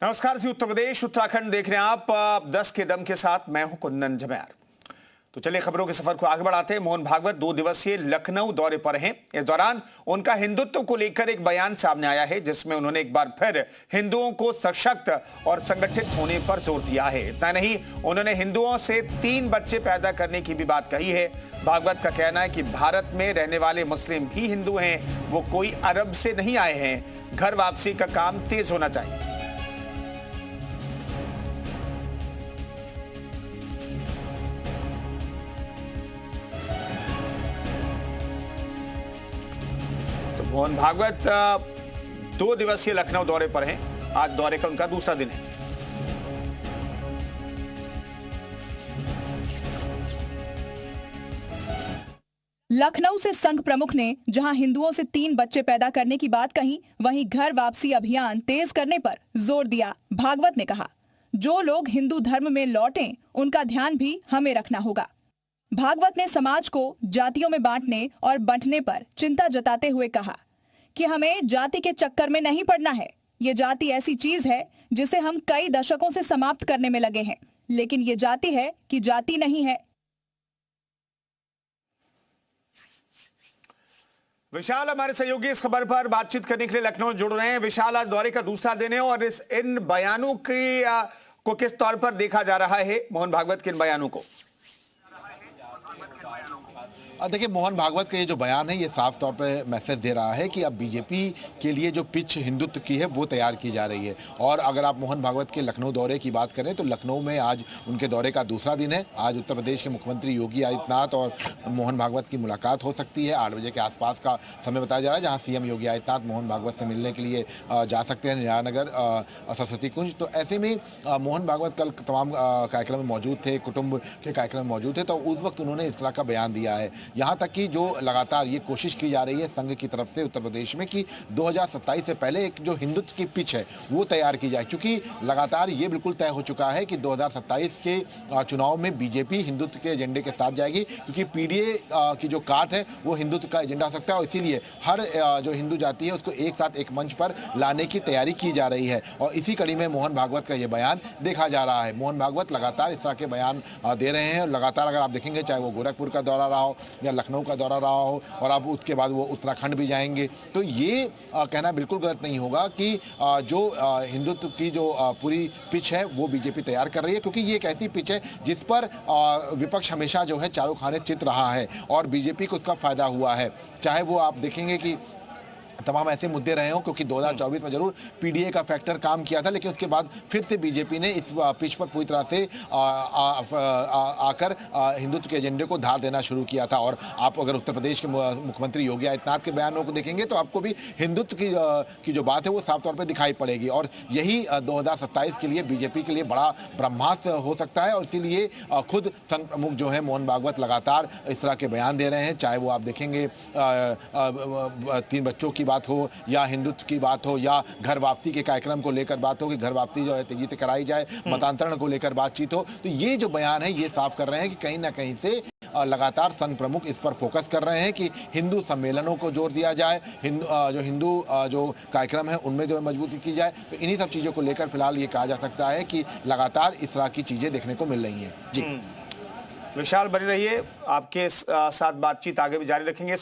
नमस्कार जी। उत्तर प्रदेश उत्तराखंड देख रहे हैं आप 10 के दम के साथ। मैं हूं कुंदन जमैर। तो चलिए खबरों के सफर को आगे बढ़ाते हैं। मोहन भागवत 2 दिवसीय लखनऊ दौरे पर हैं। इस दौरान उनका हिंदुत्व को लेकर एक बयान सामने आया है, जिसमें उन्होंने एक बार फिर हिंदुओं को सशक्त और संगठित होने पर जोर दिया है। इतना नहीं, उन्होंने हिंदुओं से 3 बच्चे पैदा करने की भी बात कही है। भागवत का कहना है कि भारत में रहने वाले मुस्लिम भी हिंदू हैं, वो कोई अरब से नहीं आए हैं। घर वापसी का काम तेज होना चाहिए। मोहन भागवत 2 दिवसीय लखनऊ दौरे पर हैं। आज दौरे का उनका दूसरा दिन है। लखनऊ से संघ प्रमुख ने जहां हिंदुओं से 3 बच्चे पैदा करने की बात कही, वहीं घर वापसी अभियान तेज करने पर जोर दिया। भागवत ने कहा, जो लोग हिंदू धर्म में लौटें, उनका ध्यान भी हमें रखना होगा। भागवत ने समाज को जातियों में बांटने और बंटने पर चिंता जताते हुए कहा कि हमें जाति के चक्कर में नहीं पड़ना है। ये जाति ऐसी चीज है जिसे हम कई दशकों से समाप्त करने में लगे हैं, लेकिन ये जाति है कि जाति नहीं है। विशाल हमारे सहयोगी इस खबर पर बातचीत करने के लिए लखनऊ जुड़ रहे हैं। विशाल, आज दौरे का दूसरा दिन है और इन बयानों को किस तौर पर देखा जा रहा है? मोहन भागवत के इन बयानों को देखिए, मोहन भागवत का ये जो बयान है, ये साफ तौर पे मैसेज दे रहा है कि अब बीजेपी के लिए जो पिच हिंदुत्व की है वो तैयार की जा रही है। और अगर आप मोहन भागवत के लखनऊ दौरे की बात करें तो लखनऊ में आज उनके दौरे का दूसरा दिन है। आज उत्तर प्रदेश के मुख्यमंत्री योगी आदित्यनाथ और मोहन भागवत की मुलाकात हो सकती है। 8 बजे के आसपास का समय बताया जा रहा है, जहाँ सीएम योगी आदित्यनाथ मोहन भागवत से मिलने के लिए जा सकते हैं निरानगर सरस्वती कुंज। तो ऐसे में मोहन भागवत कल तमाम कार्यक्रम में मौजूद थे, कुटुंब के कार्यक्रम में मौजूद थे, तो उस वक्त उन्होंने इस तरह का बयान दिया है। यहाँ तक कि जो लगातार ये कोशिश की जा रही है संघ की तरफ से उत्तर प्रदेश में कि 2027 से पहले एक जो हिंदुत्व की पिच है वो तैयार की जाए, क्योंकि लगातार ये बिल्कुल तय हो चुका है कि 2027 के चुनाव में बीजेपी हिंदुत्व के एजेंडे के साथ जाएगी, क्योंकि पीडीए की जो काट है वो हिंदुत्व का एजेंडा हो सकता है और इसीलिए हर जो हिंदू जाति है उसको एक साथ एक मंच पर लाने की तैयारी की जा रही है। और इसी कड़ी में मोहन भागवत का ये बयान देखा जा रहा है। मोहन भागवत लगातार इस तरह के बयान दे रहे हैं और लगातार अगर आप देखेंगे, चाहे वो गोरखपुर का दौरा रहा हो या लखनऊ का दौरा रहा हो, और अब उसके बाद वो उत्तराखंड भी जाएंगे, तो ये कहना बिल्कुल गलत नहीं होगा कि जो हिंदुत्व की जो पूरी पिच है वो बीजेपी तैयार कर रही है, क्योंकि ये एक ऐसी पिच है जिस पर विपक्ष हमेशा जो है चारों खाने चित रहा है और बीजेपी को उसका फायदा हुआ है। चाहे वो आप देखेंगे कि तमाम ऐसे मुद्दे रहे हों, क्योंकि 2024 में जरूर पीडीए का फैक्टर काम किया था, लेकिन उसके बाद फिर से बीजेपी ने इस पिच पर पूरी तरह से आकर हिंदुत्व के एजेंडे को धार देना शुरू किया था। और आप अगर उत्तर प्रदेश के मुख्यमंत्री योगी आदित्यनाथ के बयानों को देखेंगे तो आपको भी हिंदुत्व की जो बात है वो साफ तौर पर दिखाई पड़ेगी। और यही 2027 के लिए बीजेपी के लिए बड़ा ब्रह्मास्त्र हो सकता है। और इसीलिए खुद संघ प्रमुख जो है मोहन भागवत लगातार इस तरह के बयान दे रहे हैं। चाहे वो आप देखेंगे 3 बच्चों की बात हो या हिंदुत्व की बात हो या घर वापसी के कार्यक्रम को लेकर बात हो कि घर वापसी जो है तेजी से कराई जाए, मतांतरण को लेकर बातचीत हो, तो ये जो बयान है ये साफ कर रहे हैं कि कहीं ना कहीं से लगातार संघ प्रमुख इस पर फोकस कर रहे हैं कि हिंदू सम्मेलनों को जोर दिया जाए, हिंदू जो कार्यक्रम है उनमें जो मजबूती की जाए। तो इन्हीं सब चीजों को लेकर फिलहाल ये कहा जा सकता है कि लगातार इस तरह की चीजें देखने को मिल रही हैं। जी विशाल, बने रहिए, आपके साथ बातचीत आगे भी जारी रखेंगे।